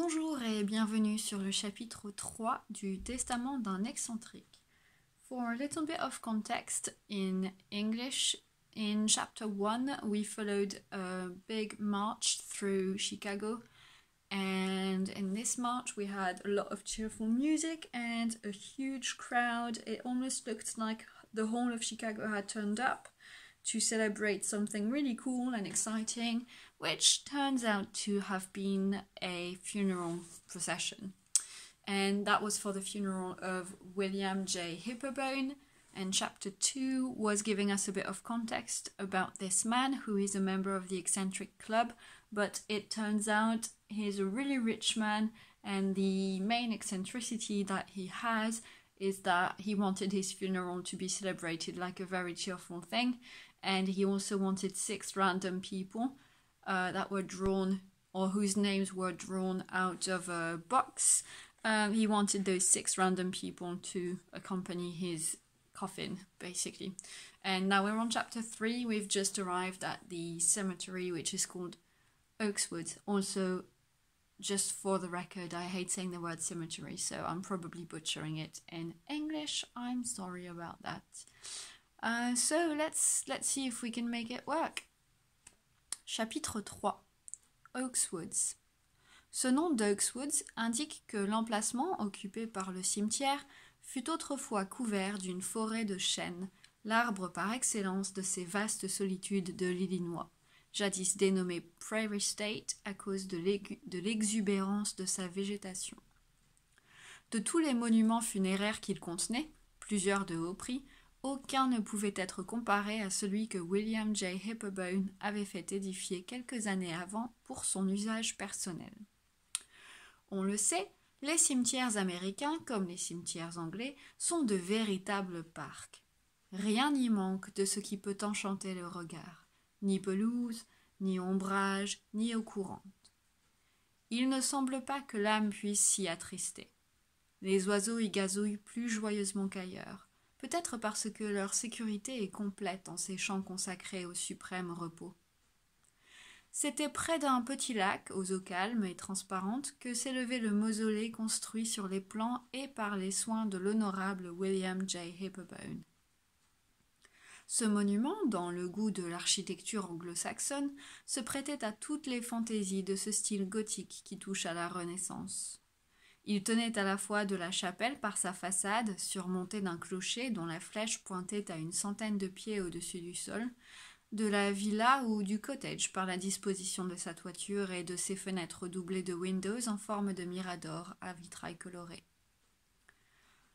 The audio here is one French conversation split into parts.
Bonjour et bienvenue sur le chapitre 3 du Testament d'un excentrique. For a little bit of context in English, in chapter 1 we followed a big march through Chicago, and in this march we had a lot of cheerful music and a huge crowd. It almost looked like the whole of Chicago had turned up to celebrate something really cool and exciting, which turns out to have been a funeral procession. And that was for the funeral of William J. Hipperbone, and chapter 2 was giving us a bit of context about this man who is a member of the eccentric club, but it turns out he's a really rich man, and the main eccentricity that he has is that he wanted his funeral to be celebrated like a very cheerful thing, and he also wanted 6 random people that were drawn, or whose names were drawn out of a box. He wanted those 6 random people to accompany his coffin, basically. And now we're on chapter 3. We've just arrived at the cemetery, which is called Oakswood. Also, just for the record, I hate saying the word cemetery, so I'm probably butchering it in English. I'm sorry about that. So let's see if we can make it work. Chapitre 3. Oakswoods. Ce nom d'Oakswoods indique que l'emplacement occupé par le cimetière fut autrefois couvert d'une forêt de chênes, l'arbre par excellence de ces vastes solitudes de l'Illinois, jadis dénommé Prairie State à cause de l'exubérance de sa végétation. De tous les monuments funéraires qu'il contenait, plusieurs de haut prix, aucun ne pouvait être comparé à celui que William J. Hipperbone avait fait édifier quelques années avant pour son usage personnel. On le sait, les cimetières américains, comme les cimetières anglais, sont de véritables parcs. Rien n'y manque de ce qui peut enchanter le regard, ni pelouse, ni ombrage, ni eau courante. Il ne semble pas que l'âme puisse s'y attrister. Les oiseaux y gazouillent plus joyeusement qu'ailleurs, peut-être parce que leur sécurité est complète en ces champs consacrés au suprême repos. C'était près d'un petit lac aux eaux calmes et transparentes que s'élevait le mausolée construit sur les plans et par les soins de l'honorable William J. Hipperbone. Ce monument, dans le goût de l'architecture anglo-saxonne, se prêtait à toutes les fantaisies de ce style gothique qui touche à la Renaissance. Il tenait à la fois de la chapelle par sa façade, surmontée d'un clocher dont la flèche pointait à une centaine de pieds au-dessus du sol, de la villa ou du cottage par la disposition de sa toiture et de ses fenêtres doublées de windows en forme de mirador à vitrail coloré.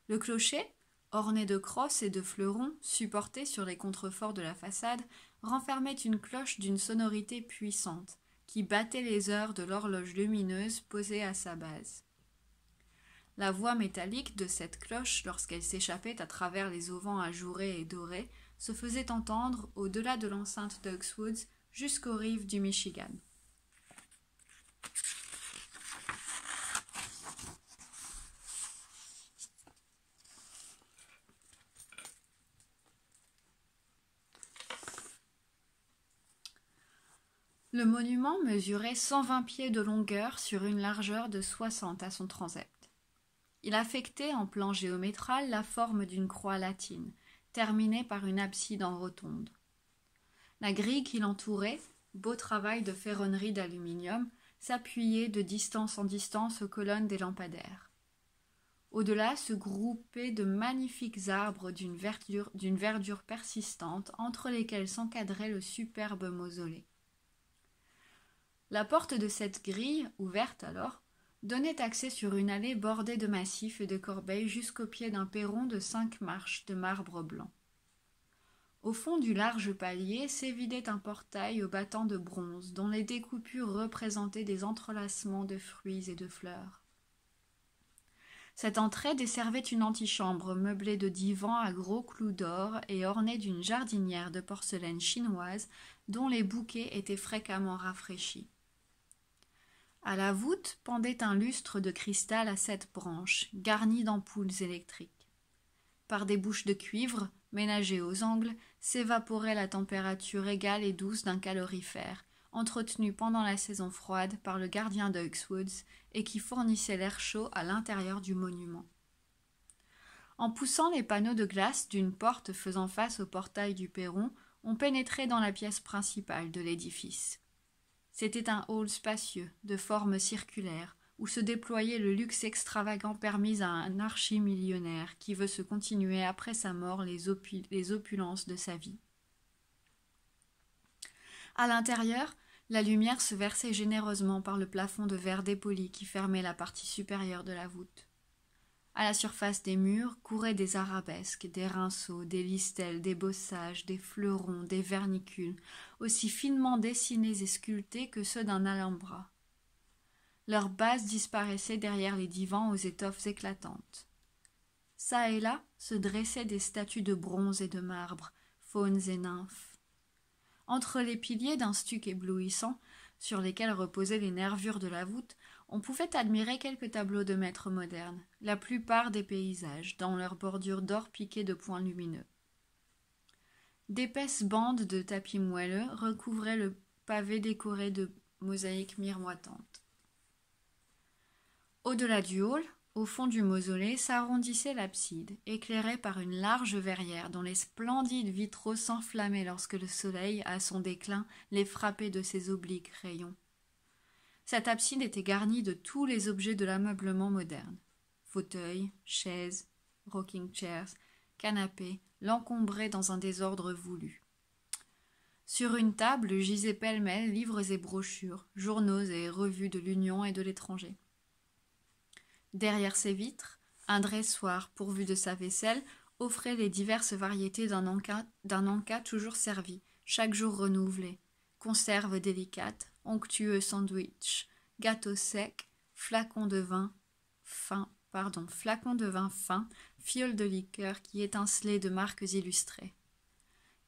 Le clocher, orné de crosses et de fleurons, supporté sur les contreforts de la façade, renfermait une cloche d'une sonorité puissante, qui battait les heures de l'horloge lumineuse posée à sa base. La voix métallique de cette cloche, lorsqu'elle s'échappait à travers les auvents ajourés et dorés, se faisait entendre au-delà de l'enceinte d'Oakswoods jusqu'aux rives du Michigan. Le monument mesurait 120 pieds de longueur sur une largeur de 60 à son transept. Il affectait en plan géométral la forme d'une croix latine, terminée par une abside en rotonde. La grille qui l'entourait, beau travail de ferronnerie d'aluminium, s'appuyait de distance en distance aux colonnes des lampadaires. Au-delà se groupaient de magnifiques arbres d'une verdure persistante, entre lesquels s'encadrait le superbe mausolée. La porte de cette grille, ouverte alors, donnait accès sur une allée bordée de massifs et de corbeilles jusqu'au pied d'un perron de 5 marches de marbre blanc. Au fond du large palier s'évidait un portail aux battants de bronze dont les découpures représentaient des entrelacements de fruits et de fleurs. Cette entrée desservait une antichambre meublée de divans à gros clous d'or et ornée d'une jardinière de porcelaine chinoise dont les bouquets étaient fréquemment rafraîchis. À la voûte pendait un lustre de cristal à 7 branches, garni d'ampoules électriques. Par des bouches de cuivre, ménagées aux angles, s'évaporait la température égale et douce d'un calorifère, entretenu pendant la saison froide par le gardien d'Oakswoods et qui fournissait l'air chaud à l'intérieur du monument. En poussant les panneaux de glace d'une porte faisant face au portail du perron, on pénétrait dans la pièce principale de l'édifice. C'était un hall spacieux, de forme circulaire, où se déployait le luxe extravagant permis à un archimillionnaire qui veut se continuer après sa mort les opulences de sa vie. À l'intérieur, la lumière se versait généreusement par le plafond de verre dépoli qui fermait la partie supérieure de la voûte. À la surface des murs couraient des arabesques, des rinceaux, des listels, des bossages, des fleurons, des vernicules, aussi finement dessinés et sculptés que ceux d'un alhambra. Leurs bases disparaissaient derrière les divans aux étoffes éclatantes. Çà et là se dressaient des statues de bronze et de marbre, faunes et nymphes. Entre les piliers d'un stuc éblouissant, sur lesquels reposaient les nervures de la voûte, on pouvait admirer quelques tableaux de maîtres modernes, la plupart des paysages, dans leur bordure d'or piquée de points lumineux. D'épaisses bandes de tapis moelleux recouvraient le pavé décoré de mosaïques miroitantes. Au-delà du hall, au fond du mausolée, s'arrondissait l'abside, éclairée par une large verrière dont les splendides vitraux s'enflammaient lorsque le soleil, à son déclin, les frappait de ses obliques rayons. Cette abside était garnie de tous les objets de l'ameublement moderne. Fauteuils, chaises, rocking chairs, canapés, l'encombraient dans un désordre voulu. Sur une table gisaient pêle-mêle livres et brochures, journaux et revues de l'Union et de l'étranger. Derrière ces vitres, un dressoir pourvu de sa vaisselle offrait les diverses variétés d'un encas toujours servi, chaque jour renouvelé, conserves délicates, onctueux sandwichs, gâteaux secs, flacons de vin fin, fioles de liqueur qui étincelaient de marques illustrées.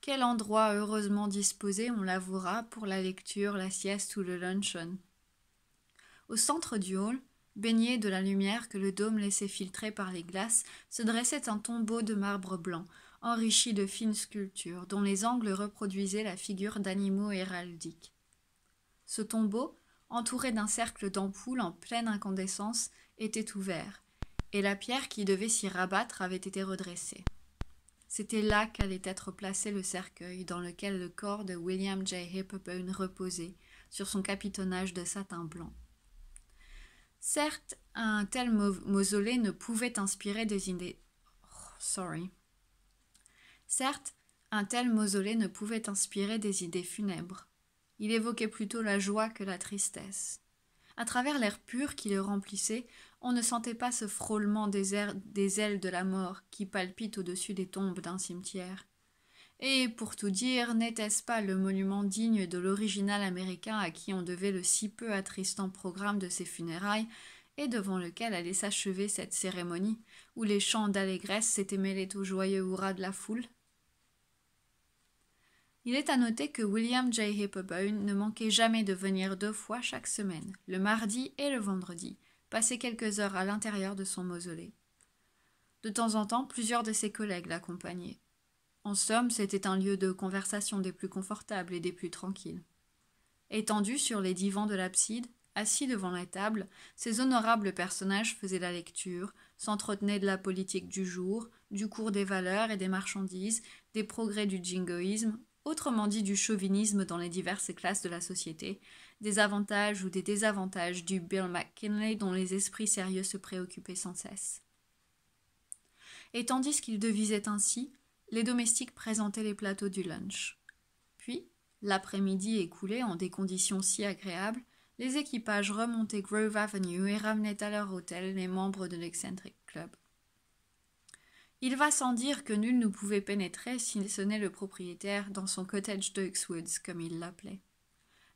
Quel endroit heureusement disposé, on l'avouera, pour la lecture, la sieste ou le luncheon. Au centre du hall, baigné de la lumière que le dôme laissait filtrer par les glaces, se dressait un tombeau de marbre blanc, enrichi de fines sculptures, dont les angles reproduisaient la figure d'animaux héraldiques. Ce tombeau, entouré d'un cercle d'ampoules en pleine incandescence, était ouvert, et la pierre qui devait s'y rabattre avait été redressée. C'était là qu'allait être placé le cercueil dans lequel le corps de William J. Hepburn reposait, sur son capitonnage de satin blanc. Certes, un tel mausolée ne pouvait inspirer des idées... Certes, un tel mausolée ne pouvait inspirer des idées funèbres. Il évoquait plutôt la joie que la tristesse. À travers l'air pur qui le remplissait, on ne sentait pas ce frôlement des ailes de la mort qui palpitent au-dessus des tombes d'un cimetière. Et, pour tout dire, n'était-ce pas le monument digne de l'original américain à qui on devait le si peu attristant programme de ses funérailles, et devant lequel allait s'achever cette cérémonie, où les chants d'allégresse s'étaient mêlés au joyeux hurrah de la foule? Il est à noter que William J. Hepburn ne manquait jamais de venir 2 fois chaque semaine, le mardi et le vendredi, passer quelques heures à l'intérieur de son mausolée. De temps en temps, plusieurs de ses collègues l'accompagnaient. En somme, c'était un lieu de conversation des plus confortables et des plus tranquilles. Étendus sur les divans de l'abside, assis devant la table, ces honorables personnages faisaient la lecture, s'entretenaient de la politique du jour, du cours des valeurs et des marchandises, des progrès du jingoïsme, autrement dit du chauvinisme dans les diverses classes de la société, des avantages ou des désavantages du Bill McKinley dont les esprits sérieux se préoccupaient sans cesse. Et tandis qu'ils devisaient ainsi, les domestiques présentaient les plateaux du lunch. Puis, l'après-midi écoulé en des conditions si agréables, les équipages remontaient Grove Avenue et ramenaient à leur hôtel les membres de l'Eccentric Club. Il va sans dire que nul ne pouvait pénétrer si ce n'est le propriétaire dans son cottage d'Oakswoods, comme il l'appelait.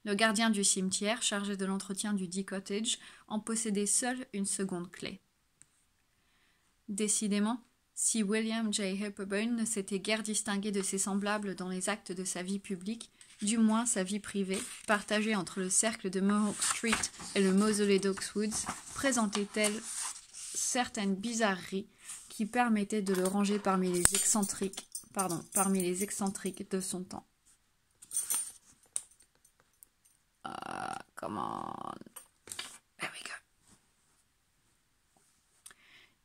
Le gardien du cimetière, chargé de l'entretien du dit cottage, en possédait seul une seconde clé. Décidément, si William J. Hepburn ne s'était guère distingué de ses semblables dans les actes de sa vie publique, du moins sa vie privée, partagée entre le cercle de Mohawk Street et le mausolée d'Oakswoods, présentait-elle certaines bizarreries qui permettaient de le ranger parmi les excentriques de son temps. Come on. There we go.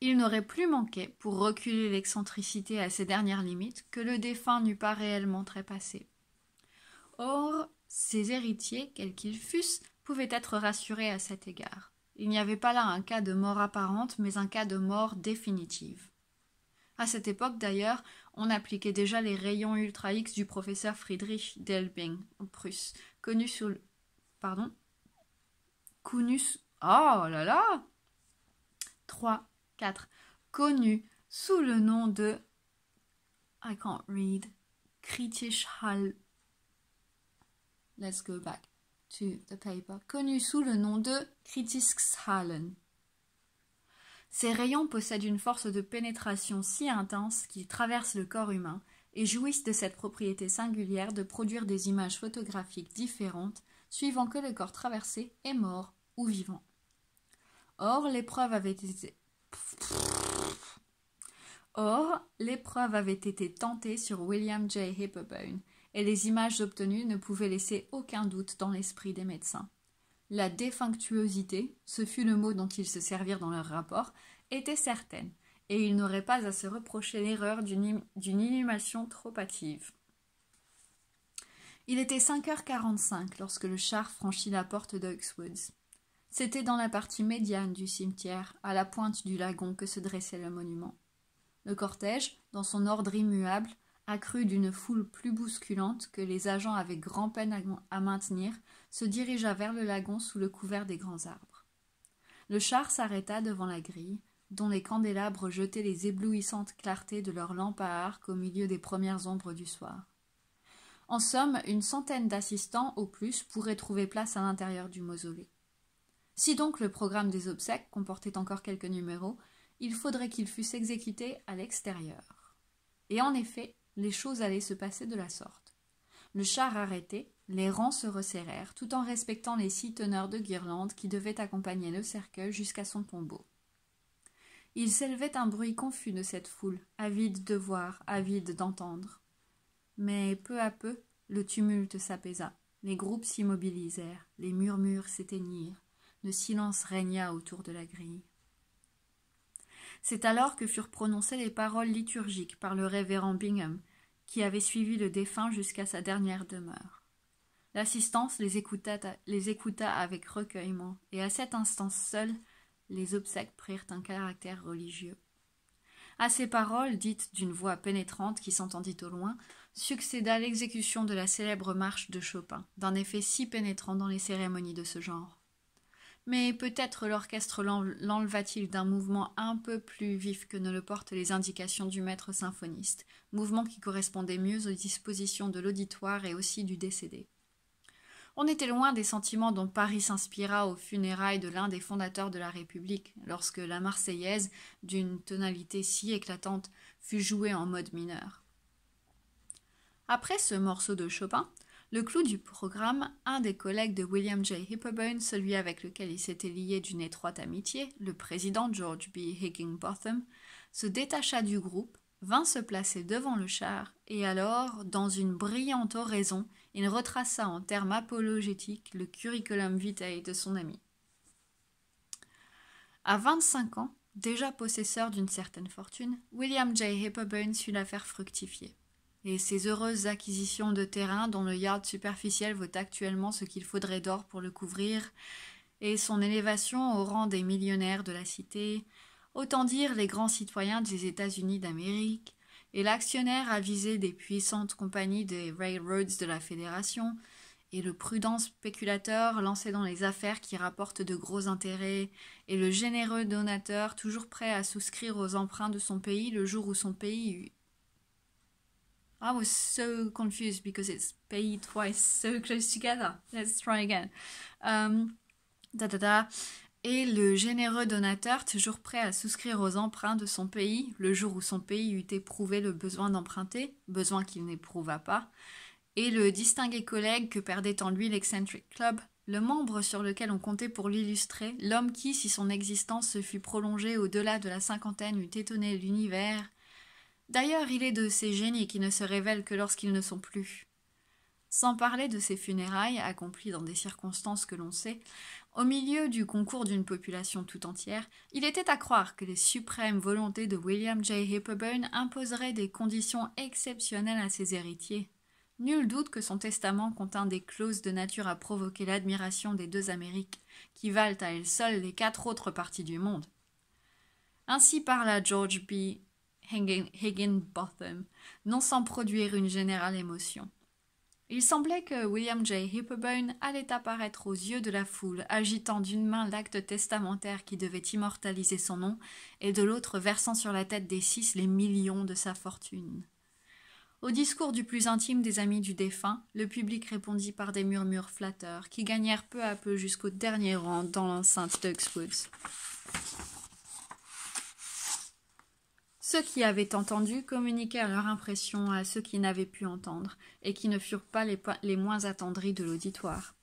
Il n'aurait plus manqué, pour reculer l'excentricité à ses dernières limites, que le défunt n'eût pas réellement trépassé. Or, ses héritiers, quels qu'ils fussent, pouvaient être rassurés à cet égard. Il n'y avait pas là un cas de mort apparente, mais un cas de mort définitive. À cette époque, d'ailleurs, on appliquait déjà les rayons ultra-X du professeur Friedrich Delbing, en Prusse, connu sous le... Pardon Connu... Oh là là 3, 4. Connu sous le nom de... I can't read. Kritischhall... Let's go back to the paper. Connu sous le nom de Kritischhallen. Ces rayons possèdent une force de pénétration si intense qu'ils traversent le corps humain et jouissent de cette propriété singulière de produire des images photographiques différentes suivant que le corps traversé est mort ou vivant. Or, l'épreuve avait été tentée sur William J. Hipperbone et les images obtenues ne pouvaient laisser aucun doute dans l'esprit des médecins. La défunctuosité, ce fut le mot dont ils se servirent dans leur rapport, était certaine, et ils n'auraient pas à se reprocher l'erreur d'une inhumation trop hâtive. Il était 5h45 lorsque le char franchit la porte d'Oakswoods. C'était dans la partie médiane du cimetière, à la pointe du lagon, que se dressait le monument. Le cortège, dans son ordre immuable, accru d'une foule plus bousculante que les agents avaient grand-peine à maintenir, se dirigea vers le lagon sous le couvert des grands arbres. Le char s'arrêta devant la grille, dont les candélabres jetaient les éblouissantes clartés de leurs lampes à arc au milieu des premières ombres du soir. En somme, une centaine d'assistants au plus pourraient trouver place à l'intérieur du mausolée. Si donc le programme des obsèques comportait encore quelques numéros, il faudrait qu'ils fussent exécutés à l'extérieur. Et en effet, les choses allaient se passer de la sorte. Le char arrêté, les rangs se resserrèrent, tout en respectant les 6 teneurs de guirlandes qui devaient accompagner le cercueil jusqu'à son tombeau. Il s'élevait un bruit confus de cette foule, avide de voir, avide d'entendre. Mais peu à peu, le tumulte s'apaisa, les groupes s'immobilisèrent, les murmures s'éteignirent, le silence régna autour de la grille. C'est alors que furent prononcées les paroles liturgiques par le révérend Bingham, qui avait suivi le défunt jusqu'à sa dernière demeure. L'assistance les écouta avec recueillement, et à cet instant seul, les obsèques prirent un caractère religieux. À ces paroles, dites d'une voix pénétrante qui s'entendit au loin, succéda l'exécution de la célèbre marche de Chopin, d'un effet si pénétrant dans les cérémonies de ce genre. Mais peut-être l'orchestre l'enleva-t-il d'un mouvement un peu plus vif que ne le portent les indications du maître symphoniste, mouvement qui correspondait mieux aux dispositions de l'auditoire et aussi du décédé. On était loin des sentiments dont Paris s'inspira aux funérailles de l'un des fondateurs de la République, lorsque la Marseillaise, d'une tonalité si éclatante, fut jouée en mode mineur. Après ce morceau de Chopin, le clou du programme, un des collègues de William J. Hipperbone, celui avec lequel il s'était lié d'une étroite amitié, le président George B. Higginbotham, se détacha du groupe, vint se placer devant le char, et alors, dans une brillante oraison, il retraça en termes apologétiques le curriculum vitae de son ami. À 25 ans, déjà possesseur d'une certaine fortune, William J. Hipperbone sut la faire fructifier. Et ces heureuses acquisitions de terrain dont le yard superficiel vaut actuellement ce qu'il faudrait d'or pour le couvrir, et son élévation au rang des millionnaires de la cité, autant dire les grands citoyens des États-Unis d'Amérique, et l'actionnaire avisé des puissantes compagnies des railroads de la Fédération, et le prudent spéculateur lancé dans les affaires qui rapportent de gros intérêts, et le généreux donateur toujours prêt à souscrire aux emprunts de son pays le jour où son pays eut... I was so confused because it's paid twice so close together. Let's try again. Et le généreux donateur, toujours prêt à souscrire aux emprunts de son pays, le jour où son pays eut éprouvé le besoin d'emprunter, besoin qu'il n'éprouva pas, et le distingué collègue que perdait en lui l'Eccentric Club, le membre sur lequel on comptait pour l'illustrer, l'homme qui, si son existence se fut prolongée au-delà de la cinquantaine, eût étonné l'univers. D'ailleurs, il est de ces génies qui ne se révèlent que lorsqu'ils ne sont plus. Sans parler de ses funérailles, accomplies dans des circonstances que l'on sait, au milieu du concours d'une population tout entière, il était à croire que les suprêmes volontés de William J. Hepburn imposeraient des conditions exceptionnelles à ses héritiers. Nul doute que son testament contint des clauses de nature à provoquer l'admiration des deux Amériques, qui valent à elles seules les 4 autres parties du monde. Ainsi parla George B. Higginbotham, non sans produire une générale émotion. Il semblait que William J. Hepburn allait apparaître aux yeux de la foule, agitant d'une main l'acte testamentaire qui devait immortaliser son nom, et de l'autre versant sur la tête des 6 les millions de sa fortune. Au discours du plus intime des amis du défunt, le public répondit par des murmures flatteurs, qui gagnèrent peu à peu jusqu'au dernier rang dans l'enceinte d'Uxwoods. Ceux qui avaient entendu communiquèrent leur impression à ceux qui n'avaient pu entendre, et qui ne furent pas les moins attendris de l'auditoire.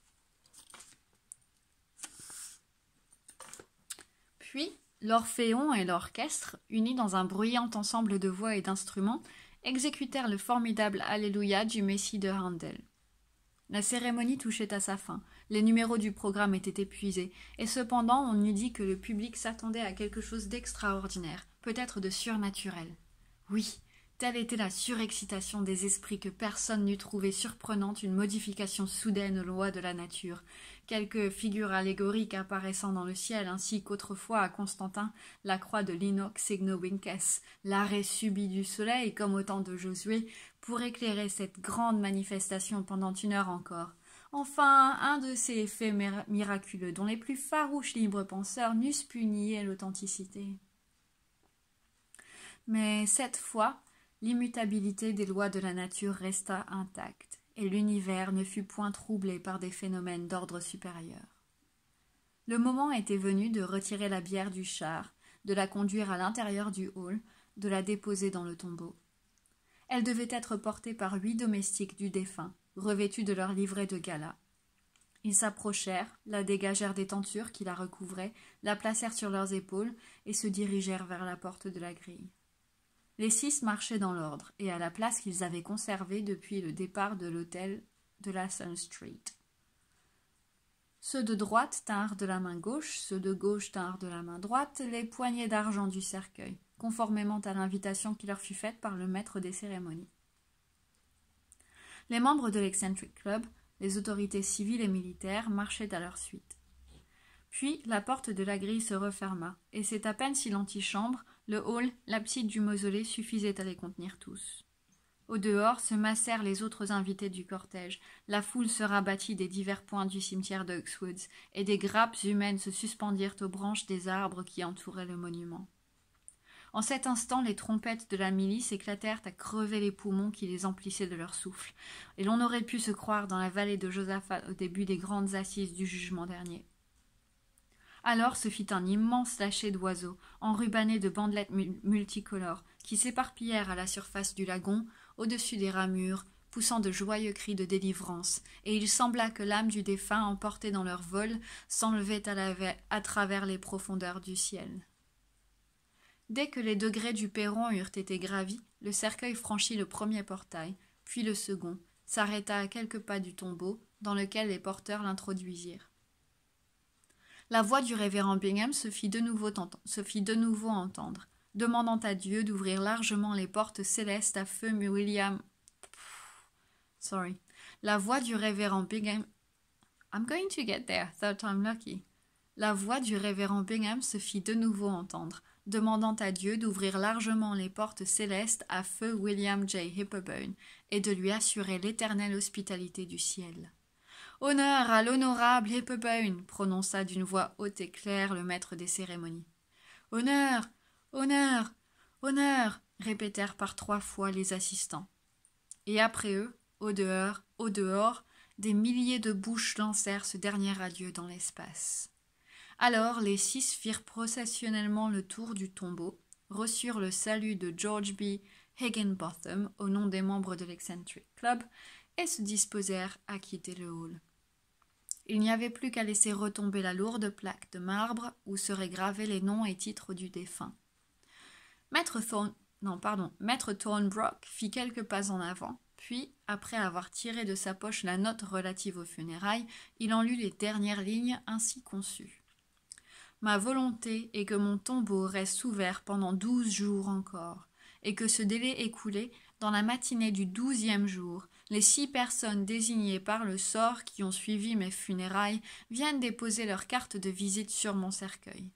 Puis, l'orphéon et l'orchestre, unis dans un bruyant ensemble de voix et d'instruments, exécutèrent le formidable Alléluia du Messie de Handel. La cérémonie touchait à sa fin, les numéros du programme étaient épuisés, et cependant on eût dit que le public s'attendait à quelque chose d'extraordinaire, peut-être de surnaturel. Oui, telle était la surexcitation des esprits que personne n'eût trouvé surprenante une modification soudaine aux lois de la nature, quelque figure allégorique apparaissant dans le ciel, ainsi qu'autrefois à Constantin la croix de l'Inox Signo Vinces, l'arrêt subit du soleil, comme au temps de Josué, pour éclairer cette grande manifestation pendant 1 heure encore. Enfin, un de ces effets miraculeux dont les plus farouches libres penseurs n'eussent pu nier l'authenticité. Mais cette fois, l'immutabilité des lois de la nature resta intacte, et l'univers ne fut point troublé par des phénomènes d'ordre supérieur. Le moment était venu de retirer la bière du char, de la conduire à l'intérieur du hall, de la déposer dans le tombeau. Elle devait être portée par 8 domestiques du défunt, revêtus de leur livret de gala. Ils s'approchèrent, la dégagèrent des tentures qui la recouvraient, la placèrent sur leurs épaules et se dirigèrent vers la porte de la grille. Les 6 marchaient dans l'ordre, et à la place qu'ils avaient conservée depuis le départ de l'hôtel de la Sun Street. Ceux de droite tinrent de la main gauche, ceux de gauche tinrent de la main droite les poignées d'argent du cercueil, conformément à l'invitation qui leur fut faite par le maître des cérémonies. Les membres de l'Eccentric Club, les autorités civiles et militaires, marchaient à leur suite. Puis la porte de la grille se referma, et c'est à peine si l'antichambre, le hall, l'abside du mausolée suffisaient à les contenir tous. Au dehors se massèrent les autres invités du cortège, la foule se rabattit des divers points du cimetière d'Uxwoods, et des grappes humaines se suspendirent aux branches des arbres qui entouraient le monument. En cet instant, les trompettes de la milice éclatèrent à crever les poumons qui les emplissaient de leur souffle, et l'on aurait pu se croire dans la vallée de Josaphat au début des grandes assises du jugement dernier. Alors se fit un immense lâcher d'oiseaux, enrubannés de bandelettes multicolores, qui s'éparpillèrent à la surface du lagon, au-dessus des ramures, poussant de joyeux cris de délivrance, et il sembla que l'âme du défunt, emportée dans leur vol, s'enlevait à travers les profondeurs du ciel. Dès que les degrés du perron eurent été gravis, le cercueil franchit le premier portail, puis le second, s'arrêta à quelques pas du tombeau, dans lequel les porteurs l'introduisirent. La voix du révérend Bingham se fit de nouveau entendre, demandant à Dieu d'ouvrir largement les portes célestes à feu La voix du révérend Bingham... I'm going to get there, third time lucky. La voix du révérend Bingham se fit de nouveau entendre, demandant à Dieu d'ouvrir largement les portes célestes à feu William J. Hepburn et de lui assurer l'éternelle hospitalité du ciel. « Honneur à l'honorable Hepburn !» prononça d'une voix haute et claire le maître des cérémonies. « Honneur ! Honneur ! Honneur !» répétèrent par 3 fois les assistants. Et après eux, au dehors, des milliers de bouches lancèrent ce dernier adieu dans l'espace. Alors les 6 firent processionnellement le tour du tombeau, reçurent le salut de George B. Higginbotham au nom des membres de l'Eccentric Club et se disposèrent à quitter le hall. Il n'y avait plus qu'à laisser retomber la lourde plaque de marbre où seraient gravés les noms et titres du défunt. Maître Thornbrook fit quelques pas en avant, Puis, après avoir tiré de sa poche la note relative aux funérailles, il en lut les dernières lignes ainsi conçues. « Ma volonté est que mon tombeau reste ouvert pendant 12 jours encore, et que ce délai écoulé, dans la matinée du 12e jour, les 6 personnes désignées par le sort qui ont suivi mes funérailles viennent déposer leur carte de visite sur mon cercueil.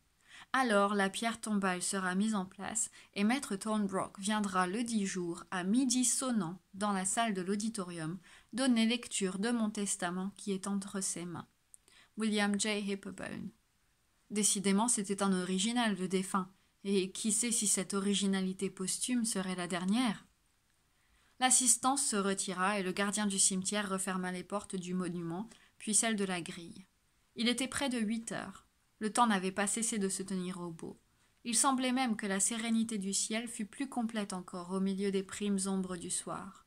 Alors la pierre tombale sera mise en place et maître Thornbrook viendra le 10 jour à midi sonnant dans la salle de l'auditorium donner lecture de mon testament qui est entre ses mains. William J. Hipperbone. Décidément, c'était un original, le défunt, et qui sait si cette originalité posthume serait la dernière? L'assistance se retira et le gardien du cimetière referma les portes du monument, puis celles de la grille. Il était près de 8 heures. Le temps n'avait pas cessé de se tenir au beau. Il semblait même que la sérénité du ciel fût plus complète encore au milieu des primes ombres du soir.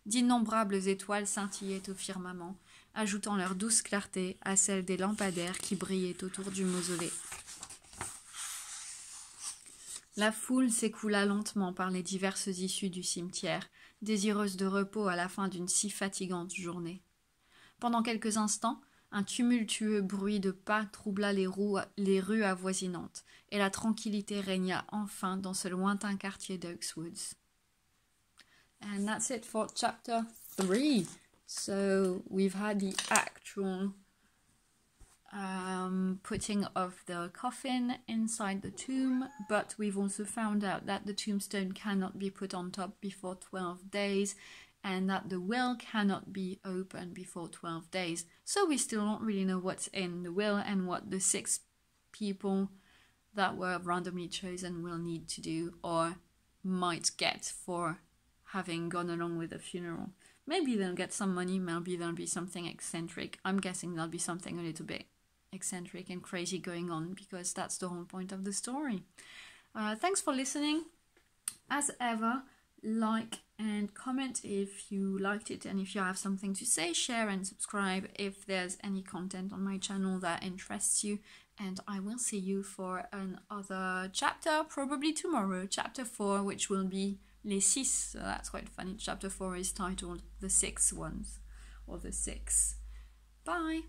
D'innombrables étoiles scintillaient au firmament, ajoutant leur douce clarté à celle des lampadaires qui brillaient autour du mausolée. La foule s'écoula lentement par les diverses issues du cimetière, désireuse de repos à la fin d'une si fatigante journée. Pendant quelques instants, un tumultueux bruit de pas troubla les rues avoisinantes, et la tranquillité régna enfin dans ce lointain quartier d'Oaks Woods. And that's it for chapter 3. So we've had the actual putting of the coffin inside the tomb, but we've also found out that the tombstone cannot be put on top before 12 days, and that the will cannot be opened before 12 days. So we still don't really know what's in the will and what the 6 people that were randomly chosen will need to do or might get for having gone along with the funeral. Maybe they'll get some money, maybe there'll be something eccentric. I'm guessing there'll be something a little bit eccentric and crazy going on because that's the whole point of the story. Thanks for listening. As ever, like and comment if you liked it, and if you have something to say, share and subscribe if there's any content on my channel that interests you, and I will see you for another chapter, probably tomorrow, chapter 4, which will be Les Six, so that's quite funny. Chapter 4 is titled The Six Ones, or The Six. Bye!